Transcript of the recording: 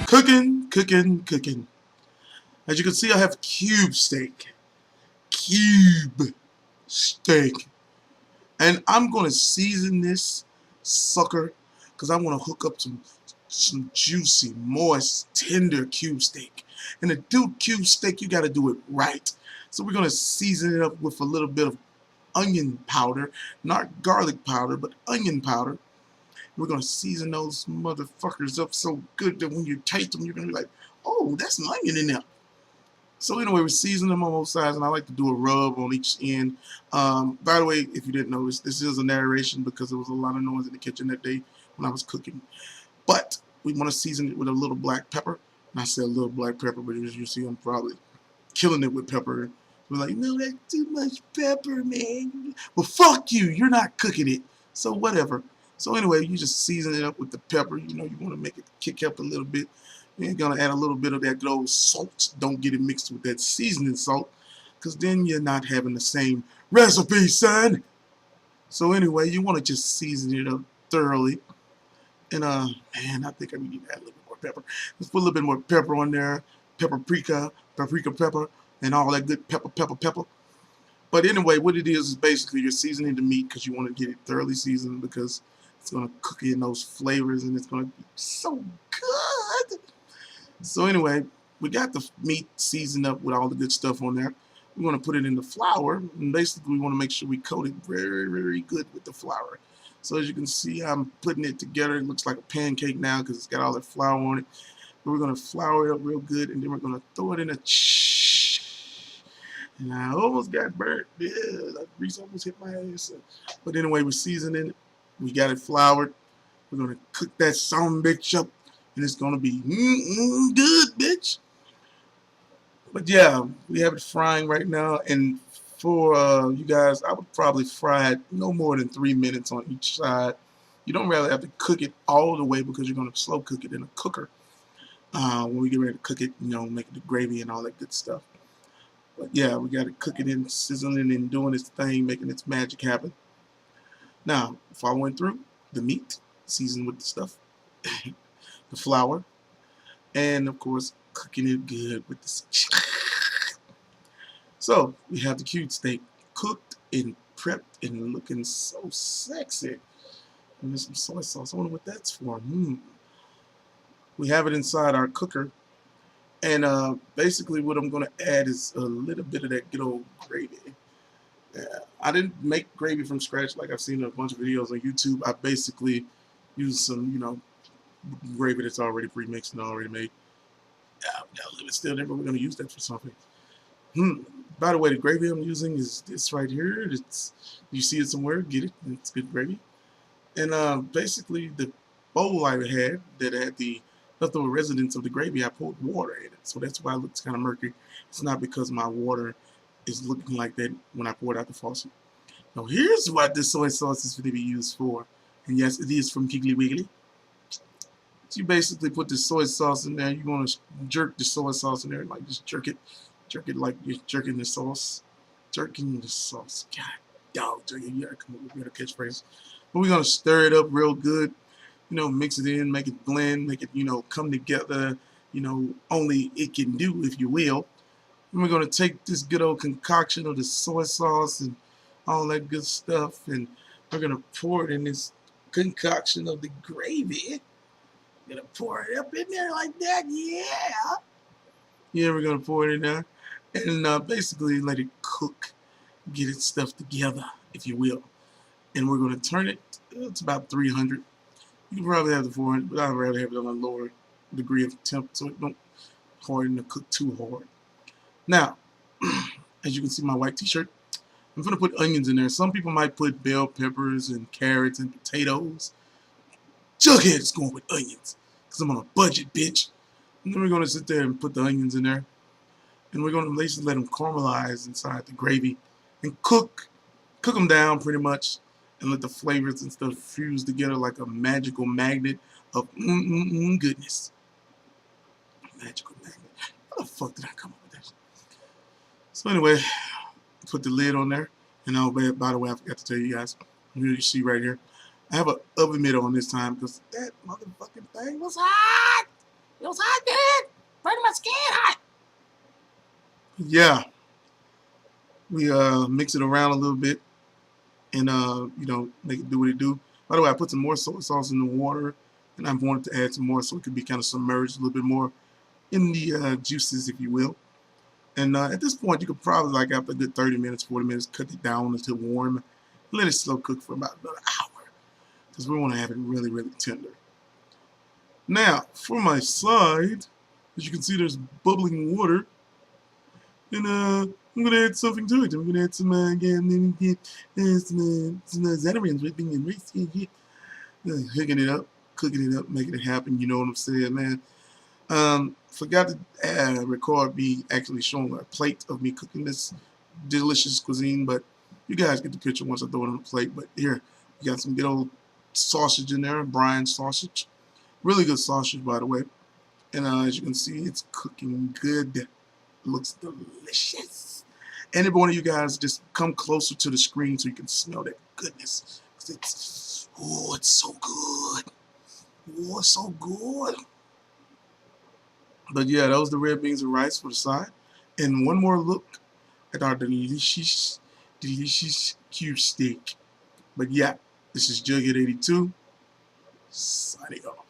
Cooking, cooking, cooking. As you can see, I have cube steak. Cube steak. And I'm going to season this sucker because I want to hook up some juicy, moist, tender cube steak. And to do cube steak, you got to do it right. So we're going to season it up with a little bit of onion powder, not garlic powder, but onion powder. We're going to season those motherfuckers up so good that when you taste them, you're going to be like, oh, that's an onion in there. So anyway, we season them on both sides, and I like to do a rub on each end. By the way, if you didn't notice, this is a narration because there was a lot of noise in the kitchen that day when I was cooking. But we want to season it with a little black pepper. And I said a little black pepper, but as you see, I'm probably killing it with pepper. We're like, no, that's too much pepper, man. Well, fuck you. You're not cooking it. So whatever. So anyway, you just season it up with the pepper. You know, you want to make it kick up a little bit. You're going to add a little bit of that good old salt. Don't get it mixed with that seasoning salt, because then you're not having the same recipe, son. So anyway, you want to just season it up thoroughly. And, man, I think I need to add a little bit more pepper. Let's put a little bit more pepper on there. Paprika pepper, and all that good pepper. But anyway, what it is basically you're seasoning the meat because you want to get it thoroughly seasoned because it's going to cook in those flavors and it's going to be so good. So anyway, we got the meat seasoned up with all the good stuff on there. We want to put it in the flour, and basically we want to make sure we coat it very, very good with the flour. So as you can see, I'm putting it together. It looks like a pancake now because it's got all that flour on it. But we're going to flour it up real good, and then we're going to throw it in a and I almost got burnt. Yeah, that grease almost hit my ass. But anyway, we're seasoning it. We got it floured. We're going to cook that some bitch up, and it's going to be good, bitch. But yeah, we have it frying right now, and for you guys, I would probably fry it no more than 3 minutes on each side. You don't really have to cook it all the way because you're going to slow cook it in a cooker. When we get ready to cook it, you know, make the gravy and all that good stuff. But yeah, we got to cook it in, sizzling and doing its thing, making its magic happen. Now, following through, the meat, seasoned with the stuff, the flour, and of course, cooking it good with the. So we have the cube steak cooked and prepped and looking so sexy. And there's some soy sauce. I wonder what that's for. We have it inside our cooker. And basically what I'm going to add is a little bit of that good old gravy. I didn't make gravy from scratch like I've seen in a bunch of videos on YouTube. I basically used some, you know, gravy that's already pre-mixed and already made. Yeah, got a little bit still there, but we're going to use that for something. By the way, the gravy I'm using is this right here. It's, you see it somewhere, get it. It's good gravy. And basically the bowl I had that had the leftover residence of the gravy, I poured water in it. So that's why it looks kind of murky. It's not because my water is looking like that when I poured out the faucet. Now here's what this soy sauce is going to be used for. And yes, it is from Piggly Wiggly. So you basically put the soy sauce in there. You want to jerk the soy sauce in there, like just jerk it like you're jerking the sauce. Jerking the sauce. God, dog, jerking. You gotta come up with a catchphrase. But we're gonna stir it up real good. You know, mix it in, make it blend, make it, you know, come together. You know, only it can do, if you will. And we're gonna take this good old concoction of the soy sauce and all that good stuff, and we're gonna pour it in this concoction of the gravy. We're gonna pour it up in there like that, yeah. Yeah, we're gonna pour it in there, and basically let it cook, get it stuff together, if you will. And we're gonna turn it. It's about 300. You can probably have the 400, but I'd rather have it on a lower degree of temp so it don't harden or cook too hard. Now, as you can see, my white t-shirt, I'm gonna put onions in there. Some people might put bell peppers and carrots and potatoes. Jughead's going with onions because I'm on a budget, bitch. And then we're gonna sit there and put the onions in there, and we're gonna basically let them caramelize inside the gravy and cook them down pretty much, and let the flavors and stuff fuse together like a magical magnet of goodness. Magical magnet. How the fuck did I come up with this? So anyway, put the lid on there, and by the way, I forgot to tell you guys. You see right here, I have an oven mitt on this time because that motherfucking thing was hot. Feels hot, man. Burning my skin hot. Yeah, we mix it around a little bit and make it do what it do. By the way, I put some more soy sauce in the water, and I wanted to add some more so it could be kind of submerged a little bit more in the juices, if you will. And at this point, you could probably, like after a good 30 minutes, 40 minutes, cut it down until warm. Let it slow cook for about another hour because we want to have it really, really tender. Now, for my side, as you can see, there's bubbling water. And I'm going to add something to it. I'm going to add some, some Zatarain's whipping and rice. Hooking it up, cooking it up, making it happen. You know what I'm saying, man? Forgot to record me actually showing a plate of me cooking this delicious cuisine, but you guys get the picture once I throw it on the plate. But here, we got some good old sausage in there, brine sausage. Really good sausage, by the way. And as you can see, it's cooking good. Looks delicious. And if one of you guys just come closer to the screen so you can smell that goodness. It's so good. Oh, it's so good. But yeah, that was the red beans and rice for the side. And one more look at our delicious, delicious cube steak. But yeah, this is Jughead82, signing off.